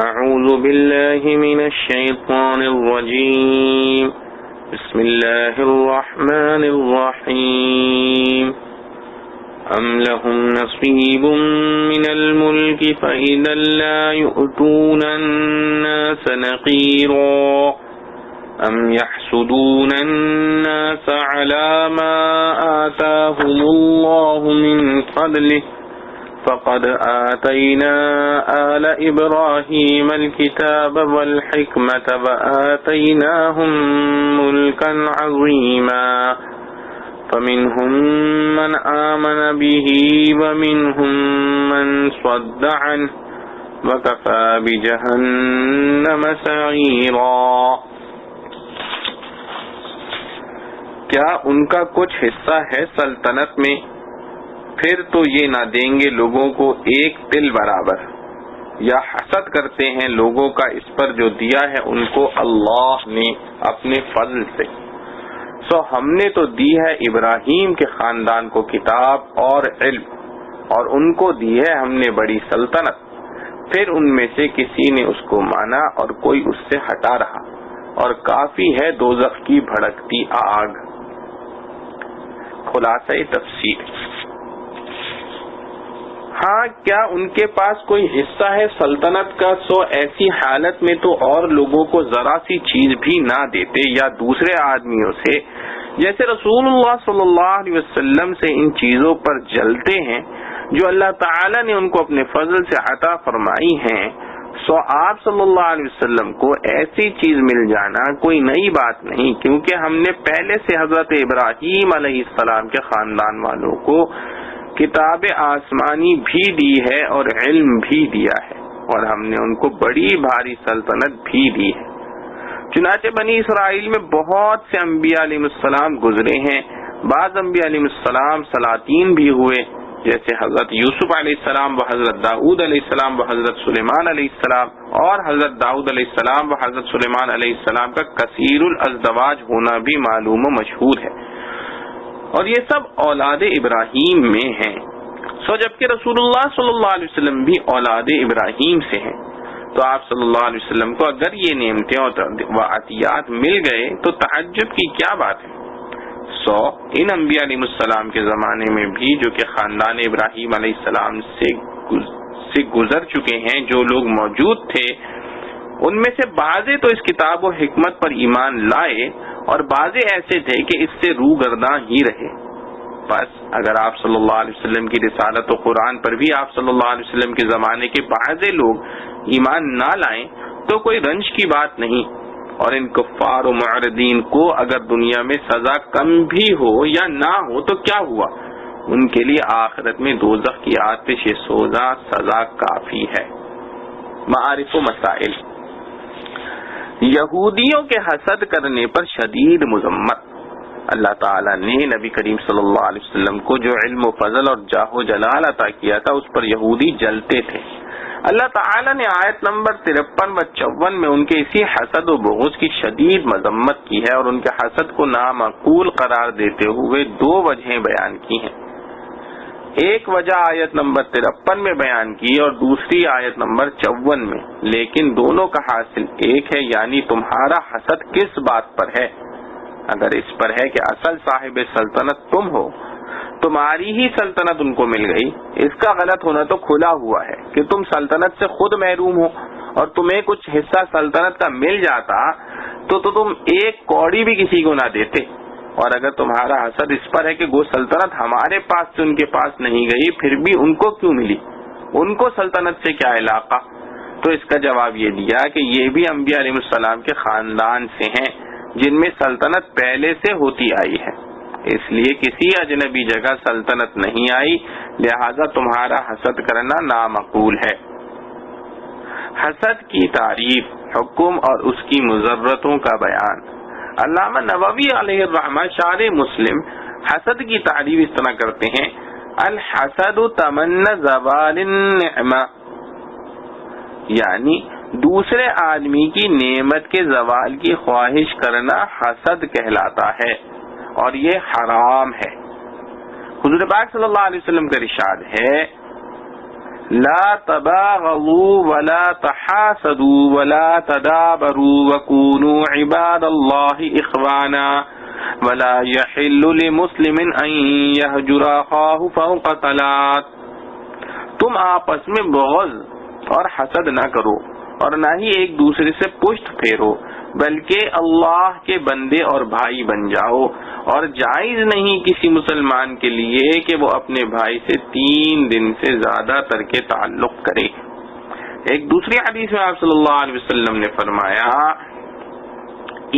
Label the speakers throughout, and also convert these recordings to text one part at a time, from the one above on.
Speaker 1: اعوذ باللہ من الشیطان الرجیم بسم اللہ الرحمن الرحیم ام لهم نصیب من الملک فإذا لا يؤتون الناس نقیرا ام يحسدون الناس على ما آتاهم الله من فضله فقد آتينا آل إبراهيم الكتاب والحكمة وآتيناهم ملكا عظيما فمنهم من آمن به ومنهم من صد عنه وكفى بجهنم سعيرا۔ کیا ان کا کچھ حصہ ہے سلطنت میں؟ پھر تو یہ نہ دیں گے لوگوں کو ایک تل برابر، یا حسد کرتے ہیں لوگوں کا اس پر جو دیا ہے ان کو اللہ نے اپنے فضل سے۔ سو ہم نے تو دی ہے ابراہیم کے خاندان کو کتاب اور علم، اور ان کو دی ہے ہم نے بڑی سلطنت، پھر ان میں سے کسی نے اس کو مانا اور کوئی اس سے ہٹا رہا، اور کافی ہے دوزخ کی بھڑکتی آگ۔ خلاصہ تفسیر، ہاں کیا ان کے پاس کوئی حصہ ہے سلطنت کا؟ سو ایسی حالت میں تو اور لوگوں کو ذرا سی چیز بھی نہ دیتے، یا دوسرے آدمیوں سے جیسے رسول اللہ صلی اللہ علیہ وسلم سے ان چیزوں پر جلتے ہیں جو اللہ تعالی نے ان کو اپنے فضل سے عطا فرمائی ہیں۔ سو آپ صلی اللہ علیہ وسلم کو ایسی چیز مل جانا کوئی نئی بات نہیں، کیونکہ ہم نے پہلے سے حضرت ابراہیم علیہ السلام کے خاندان والوں کو کتاب آسمانی بھی دی ہے اور علم بھی دیا ہے، اور ہم نے ان کو بڑی بھاری سلطنت بھی دی ہے۔ چنانچہ بنی اسرائیل میں بہت سے انبیاء علیہ السلام گزرے ہیں، بعض انبیاء علیہ السلام سلاطین بھی ہوئے، جیسے حضرت یوسف علیہ السلام و حضرت داؤد علیہ السلام و حضرت سلیمان علیہ السلام، اور حضرت داؤد علیہ السلام و حضرت سلیمان علیہ السلام کا کثیر الازدواج ہونا بھی معلوم و مشہور ہے، اور یہ سب اولاد ابراہیم میں ہیں۔ سو جبکہ رسول اللہ صلی اللہ علیہ وسلم بھی اولاد ابراہیم سے ہیں، تو آپ صلی اللہ علیہ وسلم کو اگر یہ نعمتیں و عطیات مل گئے تو تعجب کی کیا بات ہے۔ سو ان انبیاء علیہ السلام کے زمانے میں بھی جو کہ خاندان ابراہیم علیہ السلام سے گزر چکے ہیں، جو لوگ موجود تھے، ان میں سے بعضے تو اس کتاب و حکمت پر ایمان لائے، اور بعضے ایسے تھے کہ اس سے روگرداں ہی رہے۔ بس اگر آپ صلی اللہ علیہ وسلم کی رسالت و قرآن پر بھی آپ صلی اللہ علیہ وسلم کے زمانے کے بعضے لوگ ایمان نہ لائیں تو کوئی رنج کی بات نہیں، اور ان کفار و معرضین کو اگر دنیا میں سزا کم بھی ہو یا نہ ہو تو کیا ہوا، ان کے لیے آخرت میں دوزخ کی آتش سوزاں سزا کافی ہے۔ معارف و مسائل، یہودیوں کے حسد کرنے پر شدید مذمت۔ اللہ تعالیٰ نے نبی کریم صلی اللہ علیہ وسلم کو جو علم و فضل اور جاہ و جلال عطا کیا تھا اس پر یہودی جلتے تھے۔ اللہ تعالیٰ نے آیت نمبر 53 و 54 میں ان کے اسی حسد و بغض کی شدید مذمت کی ہے، اور ان کے حسد کو نامعقول قرار دیتے ہوئے دو وجہیں بیان کی ہیں۔ ایک وجہ آیت نمبر 53 میں بیان کی اور دوسری آیت نمبر 54 میں، لیکن دونوں کا حاصل ایک ہے، یعنی تمہارا حسد کس بات پر ہے؟ اگر اس پر ہے کہ اصل صاحب سلطنت تم ہو، تمہاری ہی سلطنت ان کو مل گئی، اس کا غلط ہونا تو کھلا ہوا ہے کہ تم سلطنت سے خود محروم ہو، اور تمہیں کچھ حصہ سلطنت کا مل جاتا تو تم ایک کوڑی بھی کسی کو نہ دیتے۔ اور اگر تمہارا حسد اس پر ہے کہ وہ سلطنت ہمارے پاس سے ان کے پاس نہیں گئی، پھر بھی ان کو کیوں ملی، ان کو سلطنت سے کیا علاقہ؟ تو اس کا جواب یہ دیا کہ یہ بھی انبیاء علیہ السلام کے خاندان سے ہیں جن میں سلطنت پہلے سے ہوتی آئی ہے، اس لیے کسی اجنبی جگہ سلطنت نہیں آئی، لہذا تمہارا حسد کرنا نامعقول ہے۔ حسد کی تعریف، حکم اور اس کی مضرتوں کا بیان۔ علامہ نووی علیہ الرحمہ شارح مسلم حسد کی تعریف اس طرح کرتے ہیں: الحسد تمنی زوال النعمہ، یعنی دوسرے آدمی کی نعمت کے زوال کی خواہش کرنا حسد کہلاتا ہے، اور یہ حرام ہے۔ حضور پاک صلی اللہ علیہ وسلم کا ارشاد ہے لا تباغضوا ولا تحاسدوا ولا تدابروا وكونوا عباد الله اخوانا ولا يحل لمسلم ان يهجر اخاه فوق ثلاث. تم آپس میں بغض اور حسد نہ کرو اور نہ ہی ایک دوسرے سے پشت پھیرو، بلکہ اللہ کے بندے اور بھائی بن جاؤ، اور جائز نہیں کسی مسلمان کے لیے کہ وہ اپنے بھائی سے 3 دن سے زیادہ ترک تعلق کرے. ایک دوسری حدیث میں آپ صلی اللہ علیہ وسلم نے فرمایا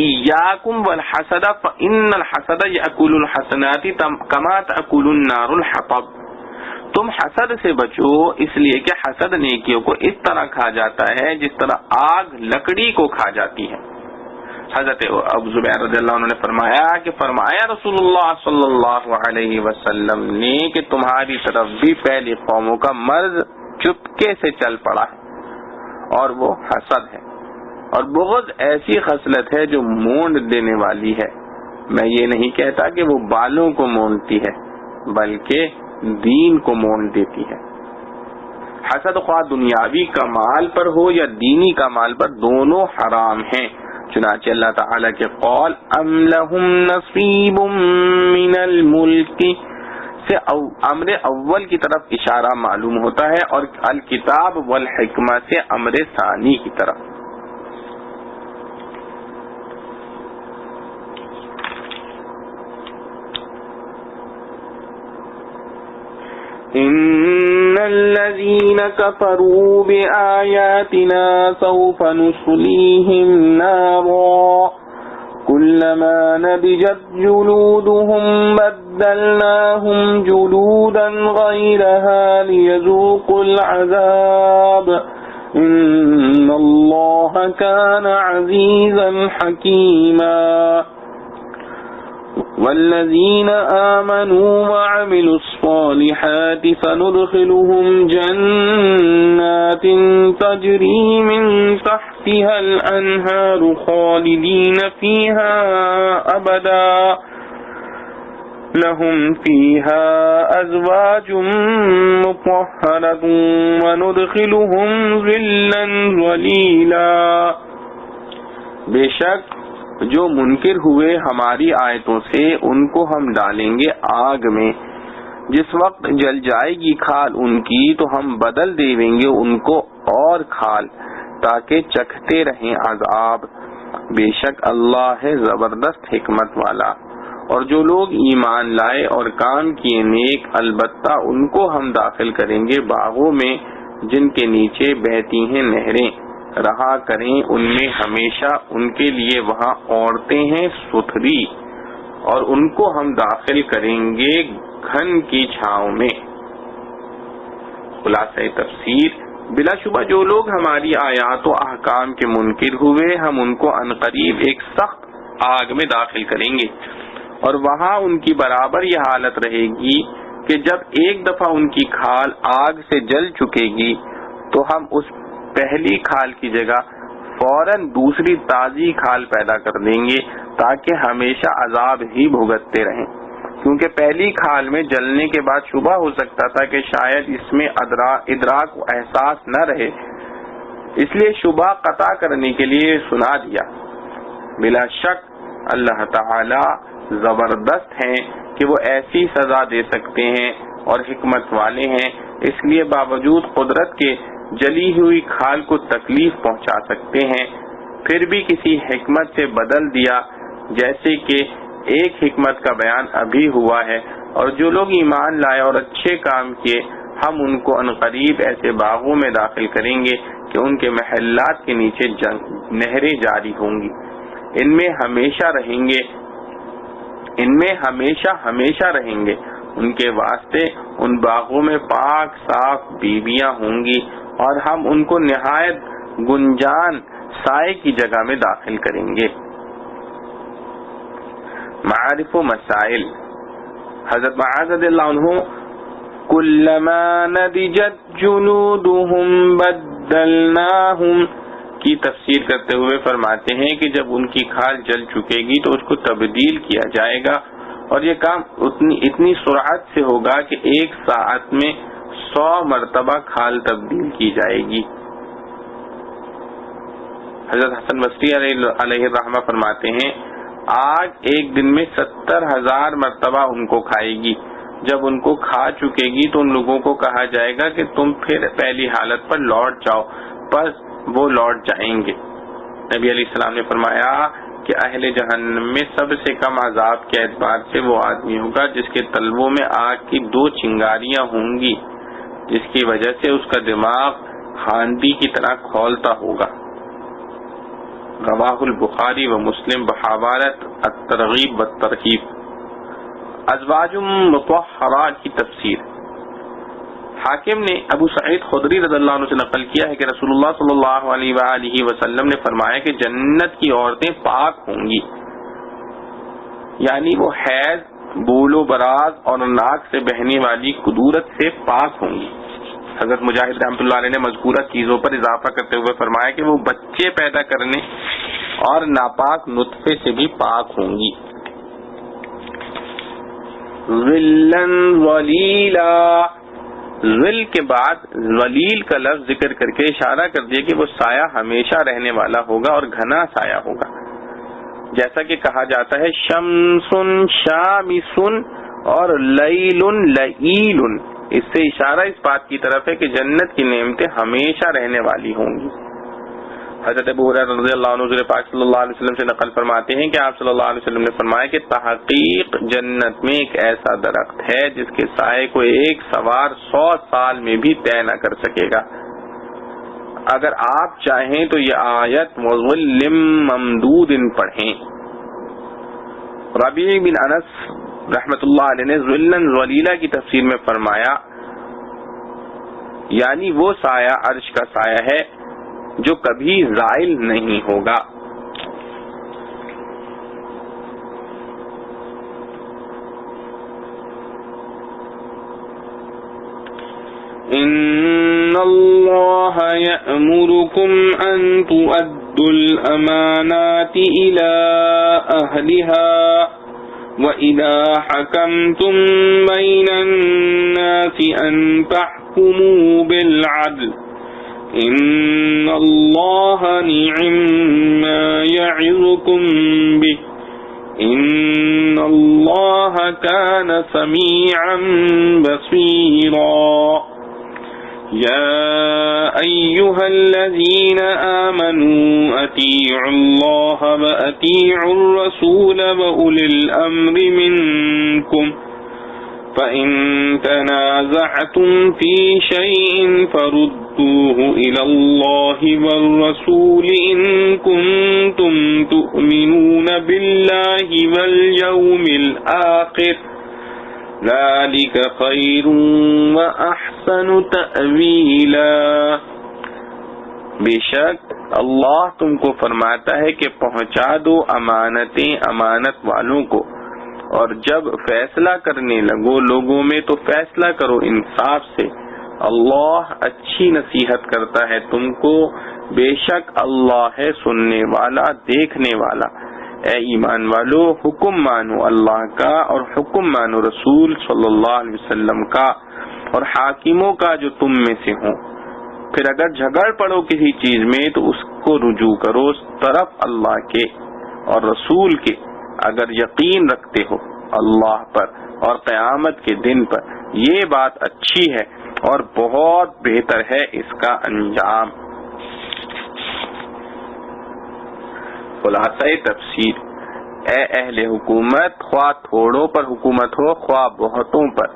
Speaker 1: ایاکم والحسد فإن الحسد یأکل الحسنات کما تأکل النار الحطب. تم حسد سے بچو، اس لیے کہ حسد نیکیوں کو اس طرح کھا جاتا ہے جس طرح آگ لکڑی کو کھا جاتی ہے. حضرت ابو زبیر رضی اللہ عنہ نے فرمایا رسول اللہ صلی اللہ علیہ وسلم نے کہ تمہاری طرف بھی پہلی قوموں کا مرض چپکے سے چل پڑا ہے اور وہ حسد ہے، اور بغض ایسی خصلت ہے جو مونڈ دینے والی ہے. میں یہ نہیں کہتا کہ وہ بالوں کو مونڈتی ہے، بلکہ دین کو مونڈ دیتی ہے. حسد خواہ دنیاوی کمال پر ہو یا دینی کمال پر، دونوں حرام ہیں. چنانچہ اللہ تعالیٰ کے قول ام لہم نصیب من الملک سے امر اول کی طرف اشارہ معلوم ہوتا ہے، اور الکتاب والحکمہ سے امر ثانی کی طرف. ان الذين كفروا بآياتنا سوف نصليهم نارا كلما نضجت جلودهم بدلناهم جلودا غيرها ليذوقوا العذاب ان الله كان عزيزا حكيما. والذين آمنوا وعملوا الصالحات سندخلهم جنات تجري من تحتها الأنهار خالدين فيها أبدا لهم فيها أزواج مطهرة وندخلهم ظلا ظليلا. بے شک جو منکر ہوئے ہماری آیتوں سے ان کو ہم ڈالیں گے آگ میں، جس وقت جل جائے گی کھال ان کی تو ہم بدل دیں گے ان کو اور کھال تاکہ چکھتے رہیں عذاب. بے شک اللہ ہے زبردست حکمت والا. اور جو لوگ ایمان لائے اور کام کیے نیک، البتہ ان کو ہم داخل کریں گے باغوں میں جن کے نیچے بہتی ہیں نہریں، رہا کریں ان میں ہمیشہ ان کے لیے وہاں عورتیں ہیں ستھری، اور ان کو ہم داخل کریں گے گھن کی چھاؤں میں. خلاصہ تفسیر، بلا شبہ جو لوگ ہماری آیات و احکام کے منکر ہوئے ہم ان کو عنقریب ایک سخت آگ میں داخل کریں گے، اور وہاں ان کی برابر یہ حالت رہے گی کہ جب ایک دفعہ ان کی کھال آگ سے جل چکے گی تو ہم اس پہلی کھال کی جگہ فوراً دوسری تازی کھال پیدا کر دیں گے تاکہ ہمیشہ عذاب ہی بھگتتے رہیں. کیونکہ پہلی کھال میں جلنے کے بعد شبہ ہو سکتا تھا کہ شاید اس میں ادراک و احساس نہ رہے، اس لیے شبہ قطع کرنے کے لیے سنا دیا. بلا شک اللہ تعالی زبردست ہیں کہ وہ ایسی سزا دے سکتے ہیں اور حکمت والے ہیں، اس لیے باوجود قدرت کے جلی ہوئی کھال کو تکلیف پہنچا سکتے ہیں، پھر بھی کسی حکمت سے بدل دیا، جیسے کہ ایک حکمت کا بیان ابھی ہوا ہے. اور جو لوگ ایمان لائے اور اچھے کام کیے ہم ان کو عنقریب ایسے باغوں میں داخل کریں گے کہ ان کے محلات کے نیچے نہریں جاری ہوں گی، ان میں ہمیشہ رہیں گے. ان کے واسطے ان باغوں میں پاک صاف بیویاں ہوں گی، اور ہم ان کو نہایت گنجان سائے کی جگہ میں داخل کریں گے. معارف و مسائل. حضرت معاذ رضی اللہ عنہ کلما نضجت جلودهم بدلناهم کی تفسیر کرتے ہوئے فرماتے ہیں کہ جب ان کی کھال جل چکے گی تو اس کو تبدیل کیا جائے گا، اور یہ کام اتنی سرعت سے ہوگا کہ 1 ساعت میں 100 مرتبہ کھال تبدیل کی جائے گی۔ حضرت حسن بصری علیہ الرحمہ فرماتے ہیں آگ ایک دن میں 70,000 مرتبہ ان کو کھائے گی۔ جب ان کو کھا چکے گی تو ان لوگوں کو کہا جائے گا کہ تم پھر پہلی حالت پر لوٹ جاؤ، پس وہ لوٹ جائیں گے۔ نبی علیہ السلام نے فرمایا کہ اہل جہنم میں سب سے کم عذاب کے اعتبار سے وہ آدمی ہوگا جس کے تلووں میں آگ کی 2 چنگاریاں ہوں گی، جس کی وجہ سے اس کا دماغ ہانڈی کی طرح کھولتا ہوگا۔ رواہ البخاری و مسلم بحوالت الترغیب والترہیب۔ ازواج مطہرہ کی تفسیر۔ حاکم نے ابو سعید خدری رضی اللہ عنہ سے نقل کیا ہے کہ رسول اللہ صلی اللہ علیہ وآلہ وسلم نے فرمایا کہ جنت کی عورتیں پاک ہوں گی، یعنی وہ حیض، بول و براز اور ناک سے بہنے والی قدورت سے پاک ہوں گی۔ حضرت مجاہد رحمۃ اللہ علیہ نے مذکورہ چیزوں پر اضافہ کرتے ہوئے فرمایا کہ وہ بچے پیدا کرنے اور ناپاک نطفے سے بھی پاک ہوں گی۔ ظلن ظلیلا، ظل کے بعد ذلیل کا لفظ ذکر کر کے اشارہ کر دیا کہ وہ سایہ ہمیشہ رہنے والا ہوگا اور گھنا سایہ ہوگا، جیسا کہ کہا جاتا ہے شمس شامس اور لیل لئیل۔ اس سے اشارہ اس بات کی طرف ہے کہ جنت کی نعمتیں ہمیشہ رہنے والی ہوں گی۔ حضرت ابو ہریرہ رضی اللہ عنہ حضور پاک صلی اللہ علیہ وسلم سے نقل فرماتے ہیں کہ آپ صلی اللہ علیہ وسلم نے فرمایا کہ تحقیق جنت میں ایک ایسا درخت ہے جس کے سائے کو ایک سوار 100 سال میں بھی طے نہ کر سکے گا۔ اگر آپ چاہیں تو یہ آیت وظل ممدود پڑھیں۔ ربیع بن انس رحمت اللہ علیہ نے ظلن ظلیلا کی تفسیر میں فرمایا یعنی وہ سایہ عرش کا سایہ ہے جو کبھی زائل نہیں ہوگا۔ ان اللہ یأمرکم ان تؤدوا الامانات الى اہلها وَإِذَا حَكَمْتُمْ بَيْنَ النَّاسِ أَن تَحْكُمُوا بِالْعَدْلِ إِنَّ اللَّهَ نِعِمَّا يَعِظُكُم بِهِ إِنَّ اللَّهَ كَانَ سَمِيعًا بَصِيرًا۔ يَا أَيُّهَا الَّذِينَ آمَنُوا أَطِيعُوا اللَّهَ وَأَطِيعُوا الرَّسُولَ وَأُولِي الْأَمْرِ مِنكُمْ فَإِن تَنَازَعْتُمْ فِي شَيْءٍ فَرُدُّوهُ إِلَى اللَّهِ وَالرَّسُولِ إِن كُنتُمْ تُؤْمِنُونَ بِاللَّهِ وَالْيَوْمِ الْآخِرِ ذَلِكَ خَيْرٌ وَأَحْسَنُ تَأْوِيلًا۔ بے شک اللہ تم کو فرماتا ہے کہ پہنچا دو امانتیں امانت والوں کو، اور جب فیصلہ کرنے لگو لوگوں میں تو فیصلہ کرو انصاف سے۔ اللہ اچھی نصیحت کرتا ہے تم کو، بے شک اللہ ہے سننے والا دیکھنے والا۔ اے ایمان والو، حکم مانو اللہ کا اور حکم مانو رسول صلی اللہ علیہ وسلم کا اور حاکموں کا جو تم میں سے ہوں۔ پھر اگر جھگڑ پڑو کسی چیز میں تو اس کو رجوع کرو اس طرف اللہ کے اور رسول کے، اگر یقین رکھتے ہو اللہ پر اور قیامت کے دن پر۔ یہ بات اچھی ہے اور بہت بہتر ہے اس کا انجام۔ خلاصہ تفسیر، اے اہل حکومت، خواہ تھوڑوں پر حکومت ہو خواہ بہتوں پر،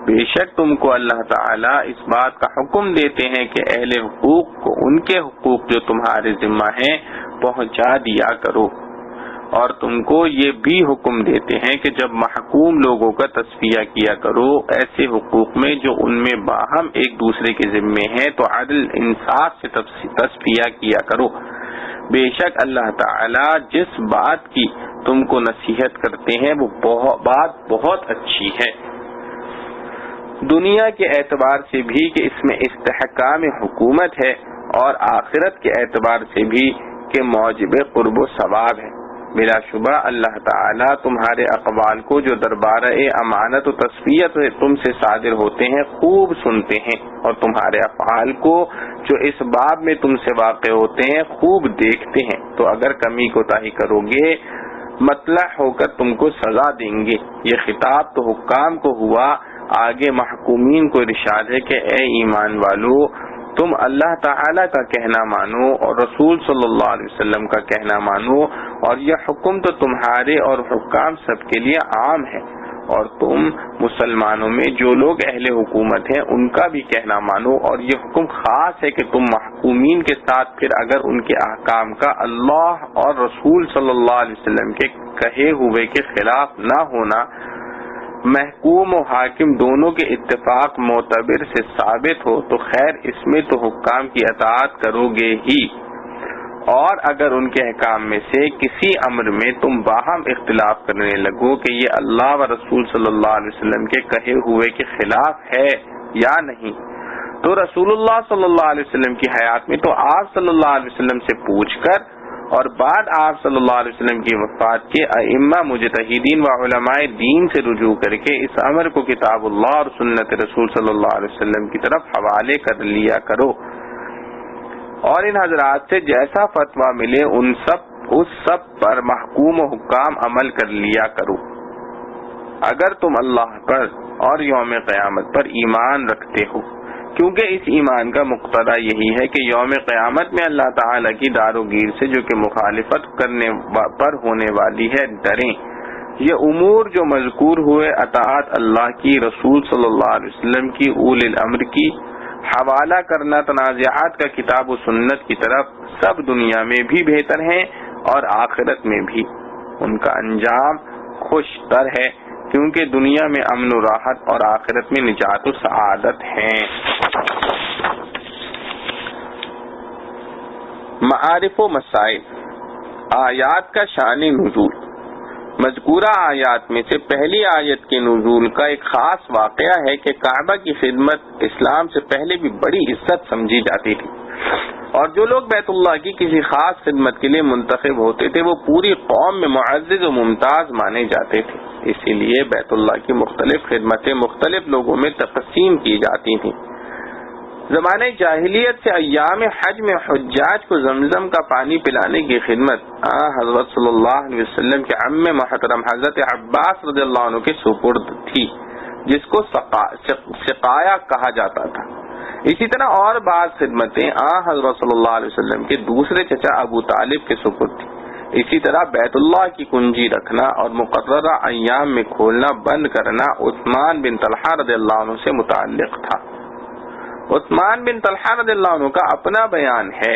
Speaker 1: بے شک تم کو اللہ تعالیٰ اس بات کا حکم دیتے ہیں کہ اہل حقوق کو ان کے حقوق جو تمہارے ذمہ ہیں پہنچا دیا کرو، اور تم کو یہ بھی حکم دیتے ہیں کہ جب محکوم لوگوں کا تصفیہ کیا کرو ایسے حقوق میں جو ان میں باہم ایک دوسرے کے ذمے ہیں تو عدل انصاف سے تصفیہ کیا کرو۔ بے شک اللہ تعالیٰ جس بات کی تم کو نصیحت کرتے ہیں وہ بات بہت اچھی ہے، دنیا کے اعتبار سے بھی کہ اس میں استحکام حکومت ہے، اور آخرت کے اعتبار سے بھی کہ موجب قرب و ثواب ہے۔ بلا شبہ اللہ تعالیٰ تمہارے اقوال کو جو دربارہ امانت و تصفیت تم سے صادر ہوتے ہیں خوب سنتے ہیں، اور تمہارے افعال کو جو اس باب میں تم سے واقع ہوتے ہیں خوب دیکھتے ہیں، تو اگر کمی کوتاہی کرو گے مطلع ہو کر تم کو سزا دیں گے۔ یہ خطاب تو حکام کو ہوا، آگے محکومین کو ارشاد ہے کہ اے ایمان والو تم اللہ تعالیٰ کا کہنا مانو اور رسول صلی اللہ علیہ وسلم کا کہنا مانو، اور یہ حکم تو تمہارے اور حکام سب کے لیے عام ہے، اور تم مسلمانوں میں جو لوگ اہل حکومت ہیں ان کا بھی کہنا مانو، اور یہ حکم خاص ہے کہ تم محکومین کے ساتھ پھر اگر ان کے احکام کا اللہ اور رسول صلی اللہ علیہ وسلم کے کہے ہوئے کے خلاف نہ ہونا محکوم و حاکم دونوں کے اتفاق معتبر سے ثابت ہو تو خیر اس میں تو حکام کی اطاعت کرو گے ہی، اور اگر ان کے احکام میں سے کسی امر میں تم باہم اختلاف کرنے لگو کہ یہ اللہ و رسول صلی اللہ علیہ وسلم کے کہے ہوئے کے خلاف ہے یا نہیں، تو رسول اللہ صلی اللہ علیہ وسلم کی حیات میں تو آپ صلی اللہ علیہ وسلم سے پوچھ کر، اور بعد آپ صلی اللہ علیہ وسلم کی وفات کے ائمہ مجتہدین و علماء دین سے رجوع کر کے اس امر کو کتاب اللہ اور سنت رسول صلی اللہ علیہ وسلم کی طرف حوالے کر لیا کرو، اور ان حضرات سے جیسا فتویٰ ملے اس سب پر محکوم و حکام عمل کر لیا کرو۔ اگر تم اللہ پر اور یوم قیامت پر ایمان رکھتے ہو، کیونکہ اس ایمان کا مقتضا یہی ہے کہ یوم قیامت میں اللہ تعالی کی دار و گیر سے جو کہ مخالفت کرنے پر ہونے والی ہے ڈریں۔ یہ امور جو مذکور ہوئے اطاعت اللہ کی، رسول صلی اللہ علیہ وسلم کی، اولی الامر کی، حوالہ کرنا تنازعات کا کتاب و سنت کی طرف، سب دنیا میں بھی بہتر ہیں اور آخرت میں بھی، ان کا انجام خوش تر ہے، کیونکہ دنیا میں امن و راحت اور آخرت میں نجات و سعادت ہیں۔ معارف و مسائل، آیات کا شان نزول۔ مذکورہ آیات میں سے پہلی آیت کے نزول کا ایک خاص واقعہ ہے کہ کعبہ کی خدمت اسلام سے پہلے بھی بڑی عزت سمجھی جاتی تھی، اور جو لوگ بیت اللہ کی کسی خاص خدمت کے لیے منتخب ہوتے تھے وہ پوری قوم میں معزز و ممتاز مانے جاتے تھے، اسی لیے بیت اللہ کی مختلف خدمتیں مختلف لوگوں میں تقسیم کی جاتی تھیں۔ زمانہ جاہلیت سے ایام حج میں حجاج کو زمزم کا پانی پلانے کی خدمت حضرت صلی اللہ علیہ وسلم کے عم محترم حضرت عباس رضی اللہ عنہ کے سپرد تھی، جس کو سقایا کہا جاتا تھا۔ اسی طرح اور بعض خدمتیں حضرت صلی اللہ علیہ وسلم کے دوسرے چچا ابو طالب کے سپرد تھی۔ اسی طرح بیت اللہ کی کنجی رکھنا اور مقررہ ایام میں کھولنا بند کرنا عثمان بن طلحہ رضی اللہ عنہ سے متعلق تھا۔ عثمان بن طلحہ رضی اللہ عنہ کا اپنا بیان ہے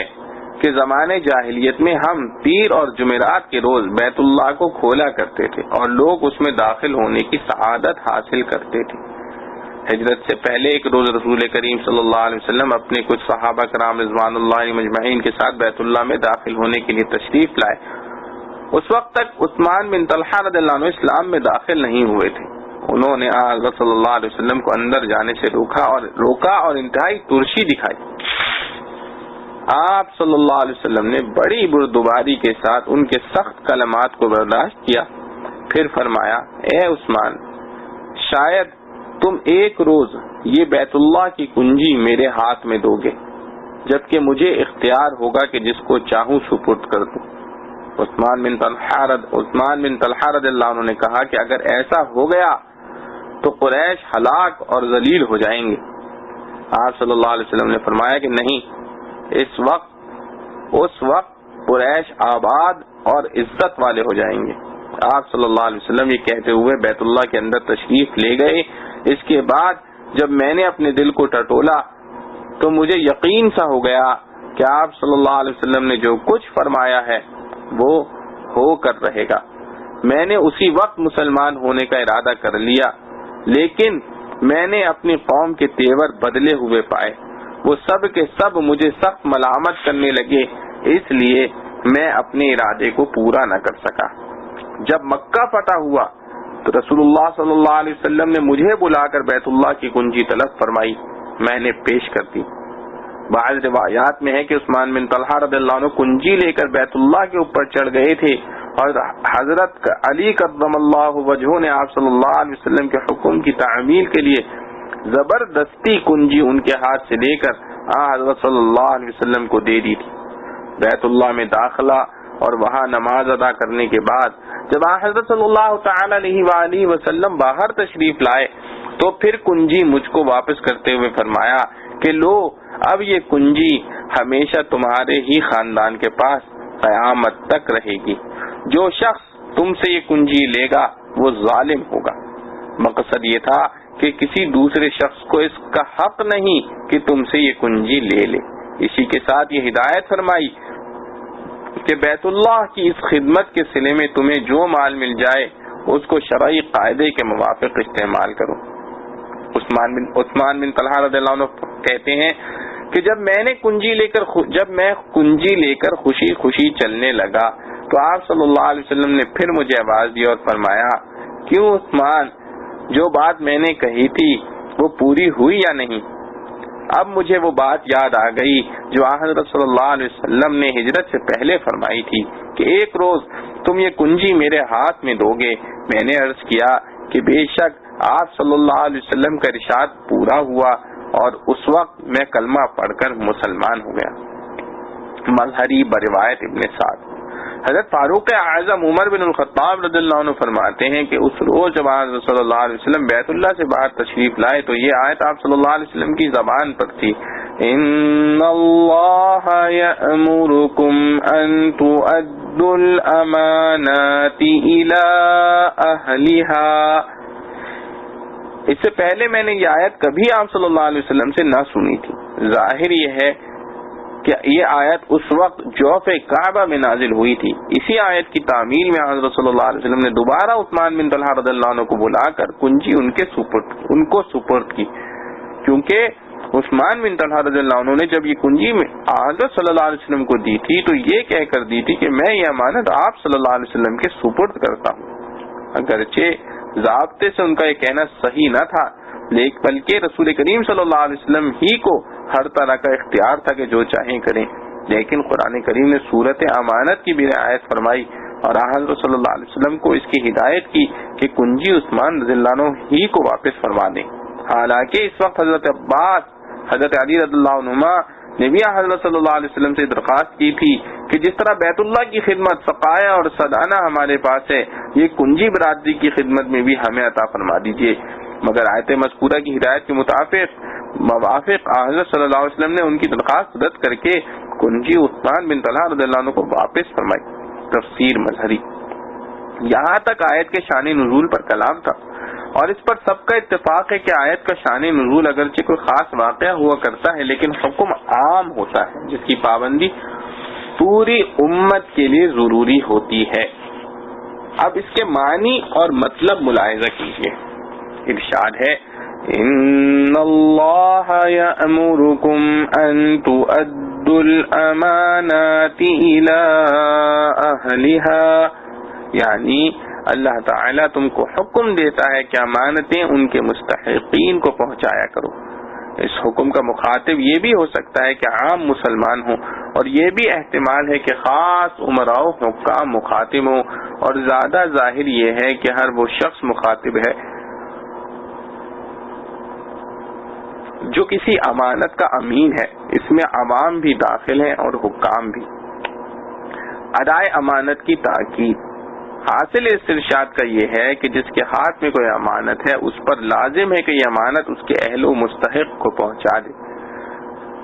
Speaker 1: کہ زمانے جاہلیت میں ہم پیر اور جمعرات کے روز بیت اللہ کو کھولا کرتے تھے اور لوگ اس میں داخل ہونے کی سعادت حاصل کرتے تھے۔ ہجرت سے پہلے ایک روز رسول کریم صلی اللہ علیہ وسلم اپنے کچھ صحابہ کرام رضوان اللہ مجمعین کے ساتھ بیت اللہ میں داخل ہونے کے لیے تشریف لائے۔ اس وقت تک عثمان بن طلحہ رضی اللہ عنہ اسلام میں داخل نہیں ہوئے تھے۔ انہوں نے حضرت صلی اللہ علیہ وسلم کو اندر جانے سے روکا اور انتہائی ترشی دکھائی۔ آپ صلی اللہ علیہ وسلم نے بڑی بردباری کے ساتھ ان کے سخت کلمات کو برداشت کیا، پھر فرمایا، اے عثمان، شاید تم ایک روز یہ بیت اللہ کی کنجی میرے ہاتھ میں دو گے، جبکہ مجھے اختیار ہوگا کہ جس کو چاہوں سپرد کر دوں۔ عثمان بن طلحہ رضی اللہ عنہ نے کہا کہ اگر ایسا ہو گیا تو قریش ہلاک اور ذلیل ہو جائیں گے۔ آپ صلی اللہ علیہ وسلم نے فرمایا کہ نہیں، اس وقت قریش آباد اور عزت والے ہو جائیں گے۔ آپ صلی اللہ علیہ وسلم یہ کہتے ہوئے بیت اللہ کے اندر تشریف لے گئے۔ اس کے بعد جب میں نے اپنے دل کو ٹٹولا تو مجھے یقین سا ہو گیا کہ آپ صلی اللہ علیہ وسلم نے جو کچھ فرمایا ہے وہ ہو کر رہے گا۔ میں نے اسی وقت مسلمان ہونے کا ارادہ کر لیا، لیکن میں نے اپنی قوم کے تیور بدلے ہوئے پائے، وہ سب کے سب مجھے سخت ملامت کرنے لگے، اس لیے میں اپنے ارادے کو پورا نہ کر سکا۔ جب مکہ فتح ہوا تو رسول اللہ صلی اللہ علیہ وسلم نے مجھے بلا کر بیت اللہ کی کنجی طلب فرمائی، میں نے پیش کر دی۔ بعض روایات میں ہے کہ عثمان بن طلحہ رضی اللہ عنہ کنجی لے کر بیت اللہ کے اوپر چڑھ گئے تھے اور حضرت علی کرم اللہ وجہہ نے آپ صلی اللہ علیہ وسلم کے حکم کی تعمیل کے لیے زبردستی کنجی ان کے ہاتھ سے لے کر حضرت صلی اللہ علیہ وسلم کو دے دی تھی۔ بیت اللہ میں داخلہ اور وہاں نماز ادا کرنے کے بعد جب حضرت صلی اللہ تعالی علیہ وآلہ وسلم باہر تشریف لائے تو پھر کنجی مجھ کو واپس کرتے ہوئے فرمایا کہ لو اب یہ کنجی ہمیشہ تمہارے ہی خاندان کے پاس قیامت تک رہے گی، جو شخص تم سے یہ کنجی لے گا وہ ظالم ہوگا۔ مقصد یہ تھا کہ کسی دوسرے شخص کو اس کا حق نہیں کہ تم سے یہ کنجی لے لے۔ اسی کے ساتھ یہ ہدایت فرمائی کہ بیت اللہ کی اس خدمت کے صلے میں تمہیں جو مال مل جائے اس کو شرعی قاعدے کے موافق استعمال کرو۔ عثمان بن طلحہ رضی اللہ عنہ کہتے ہیں کہ جب میں کنجی لے کر خوشی خوشی چلنے لگا تو آپ صلی اللہ علیہ وسلم نے پھر مجھے آواز دی اور فرمایا، کیوں عثمان، جو بات میں نے کہی تھی وہ پوری ہوئی یا نہیں؟ اب مجھے وہ بات یاد آ گئی جو حضرت صلی اللہ علیہ وسلم نے ہجرت سے پہلے فرمائی تھی کہ ایک روز تم یہ کنجی میرے ہاتھ میں دو گے۔ میں نے عرض کیا کہ بے شک آپ صلی اللہ علیہ وسلم کا ارشاد پورا ہوا اور اس وقت میں کلمہ پڑھ کر مسلمان ہو گیا۔ مظہری بروایت ابن سعد۔ حضرت فاروق اعظم عمر بن الخطاب رضی اللہ عنہ فرماتے ہیں کہ اس روز جب حضرت صلی اللہ علیہ وسلم بیت اللہ سے باہر تشریف لائے تو یہ آیت آپ صلی اللہ علیہ وسلم کی زبان پر تھی، ان اللہ یأمرکم ان تؤدوا الامانات الی اہلہا۔ اس سے پہلے میں نے یہ آیت کبھی آپ صلی اللہ علیہ وسلم سے نہ سنی تھی۔ ظاہر یہ ہے کہ یہ آیت اس وقت جوف کعبہ میں نازل ہوئی تھی۔ اسی آیت کی تعمیل میں حضرت صلی اللہ علیہ وسلم نے دوبارہ عثمان بن طلحہ رضی اللہ عنہ کو بلا کر کنجی ان کو سپرد کی، کیونکہ عثمان بن طلحہ رضی اللہ عنہ نے جب یہ کنجی میں حضرت صلی اللہ علیہ وسلم کو دی تھی تو یہ کہہ کر دی تھی کہ میں یہ امانت آپ صلی اللہ علیہ وسلم کے سپرد کرتا ہوں۔ اگرچہ ضابطے سے ان کا یہ کہنا صحیح نہ تھا، بلکہ رسول کریم صلی اللہ علیہ وسلم ہی کو ہر طرح کا اختیار تھا کہ جو چاہیں کریں، لیکن قرآن کریم نے صورت امانت کی بھی رعایت فرمائی اور حضرت صلی اللہ علیہ وسلم کو اس کی ہدایت کی کہ کنجی عثمان رضی اللہ عنہ ہی کو واپس فرما دیں۔ حالانکہ اس وقت حضرت عباس، حضرت علی رضی اللہ عنہما نے بھی حضرت صلی اللہ علیہ وسلم سے درخواست کی تھی کہ جس طرح بیت اللہ کی خدمت سقایا اور صدانہ ہمارے پاس ہے، یہ کنجی برادری کی خدمت میں بھی ہمیں عطا فرما دیجیے، مگر آیت مذکورہ کی ہدایت کے موافق حضرت صلی اللہ علیہ وسلم نے ان کی درخواست رد کر کے کنجی عثمان بن طلحہ رضی اللہ عنہ کو واپس فرمائی۔ تفسیر مظہری۔ یہاں تک آیت کے شان نزول پر کلام تھا، اور اس پر سب کا اتفاق ہے کہ آیت کا شان نزول اگرچہ کوئی خاص واقعہ ہوا کرتا ہے لیکن حکم عام ہوتا ہے جس کی پابندی پوری امت کے لیے ضروری ہوتی ہے۔ اب اس کے معنی اور مطلب ملاحظہ کیجیے۔ ارشاد ہے، ان اللہ یأمرکم ان تؤدوا الامانات الی اہلہا، یعنی اللہ تعالیٰ تم کو حکم دیتا ہے کہ امانتیں ان کے مستحقین کو پہنچایا کرو۔ اس حکم کا مخاطب یہ بھی ہو سکتا ہے کہ عام مسلمان ہوں، اور یہ بھی احتمال ہے کہ خاص عمراء حکام مخاطب ہوں، اور زیادہ ظاہر یہ ہے کہ ہر وہ شخص مخاطب ہے جو کسی امانت کا امین ہے۔ اس میں عوام بھی داخل ہیں اور حکام بھی۔ ادائے امانت کی تاکید۔ حاصل اس ارشاد کا یہ ہے کہ جس کے ہاتھ میں کوئی امانت ہے اس پر لازم ہے کہ یہ امانت اس کے اہل و مستحق کو پہنچا دے۔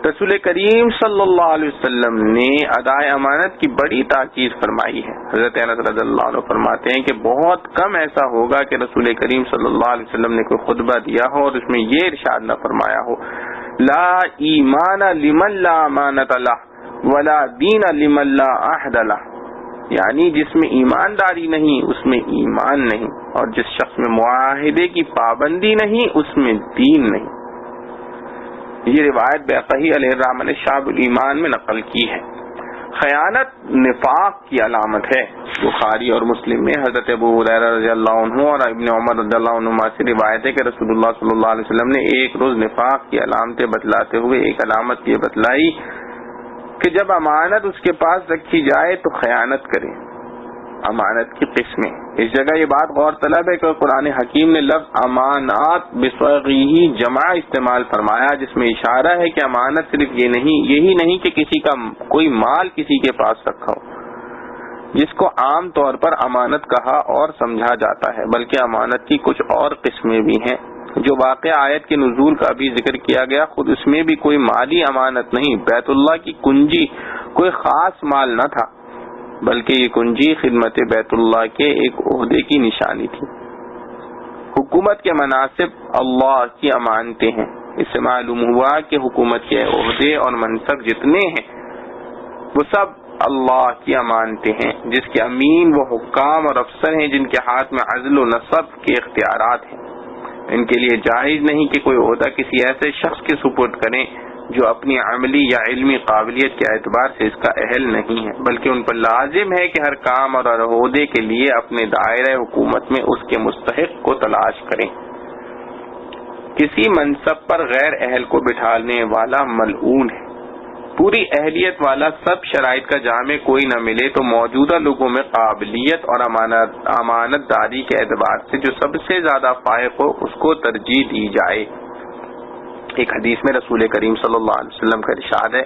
Speaker 1: رسول کریم صلی اللہ علیہ وسلم نے ادائے امانت کی بڑی تاکید فرمائی ہے۔ حضرت انس رضی اللہ عنہ فرماتے ہیں کہ بہت کم ایسا ہوگا کہ رسول کریم صلی اللہ علیہ وسلم نے کوئی خطبہ دیا ہو اور اس میں یہ ارشاد نہ فرمایا ہو، لا ایمان لمن لا امانت لہ ولا دین لمن لا عہد لہ، یعنی جس میں ایمانداری نہیں اس میں ایمان نہیں، اور جس شخص میں معاہدے کی پابندی نہیں اس میں دین نہیں۔ یہ روایت بیہقی علیہ الرحمہ نے شعب الایمان میں نقل کی ہے۔ خیانت نفاق کی علامت ہے۔ بخاری اور مسلم میں حضرت ابو ہریرہ رضی اللہ عنہ اور ابن عمر رضی اللہ عنہما سے روایت ہے کہ رسول اللہ صلی اللہ علیہ وسلم نے ایک روز نفاق کی علامتیں بتلاتے ہوئے ایک علامت یہ بتلائی کہ جب امانت اس کے پاس رکھی جائے تو خیانت کرے، امانت کی قسمیں. اس جگہ یہ بات غور طلب ہے کہ قرآن حکیم نے لفظ امانات بصیغہ جمع استعمال فرمایا، جس میں اشارہ ہے کہ امانت صرف یہی نہیں کہ کسی کا کوئی مال کسی کے پاس رکھا ہو، جس کو عام طور پر امانت کہا اور سمجھا جاتا ہے، بلکہ امانت کی کچھ اور قسمیں بھی ہیں. جو واقعہ آیت کے نزول کا بھی ذکر کیا گیا، خود اس میں بھی کوئی مالی امانت نہیں. بیت اللہ کی کنجی کوئی خاص مال نہ تھا، بلکہ یہ کنجی خدمت بیت اللہ کے ایک عہدے کی نشانی تھی. حکومت کے مناصب اللہ کی امانتیں ہیں. اس سے معلوم ہوا کہ حکومت کے عہدے اور منصب جتنے ہیں وہ سب اللہ کی امانتیں ہیں، جس کے امین وہ حکام اور افسر ہیں جن کے ہاتھ میں عزل و نصب کے اختیارات ہیں. ان کے لیے جائز نہیں کہ کوئی عہدہ کسی ایسے شخص کے سپرد کریں جو اپنی عملی یا علمی قابلیت کے اعتبار سے اس کا اہل نہیں ہے، بلکہ ان پر لازم ہے کہ ہر کام اور ہر عہدے کے لیے اپنے دائرہ حکومت میں اس کے مستحق کو تلاش کریں. کسی منصب پر غیر اہل کو بٹھانے والا ملعون ہے. پوری اہلیت والا سب شرائط کا جامع کوئی نہ ملے تو موجودہ لوگوں میں قابلیت اور امانت داری کے اعتبار سے جو سب سے زیادہ فائق ہو اس کو ترجیح دی جائے. ایک حدیث میں رسول کریم صلی اللہ علیہ وسلم کا ارشاد ہے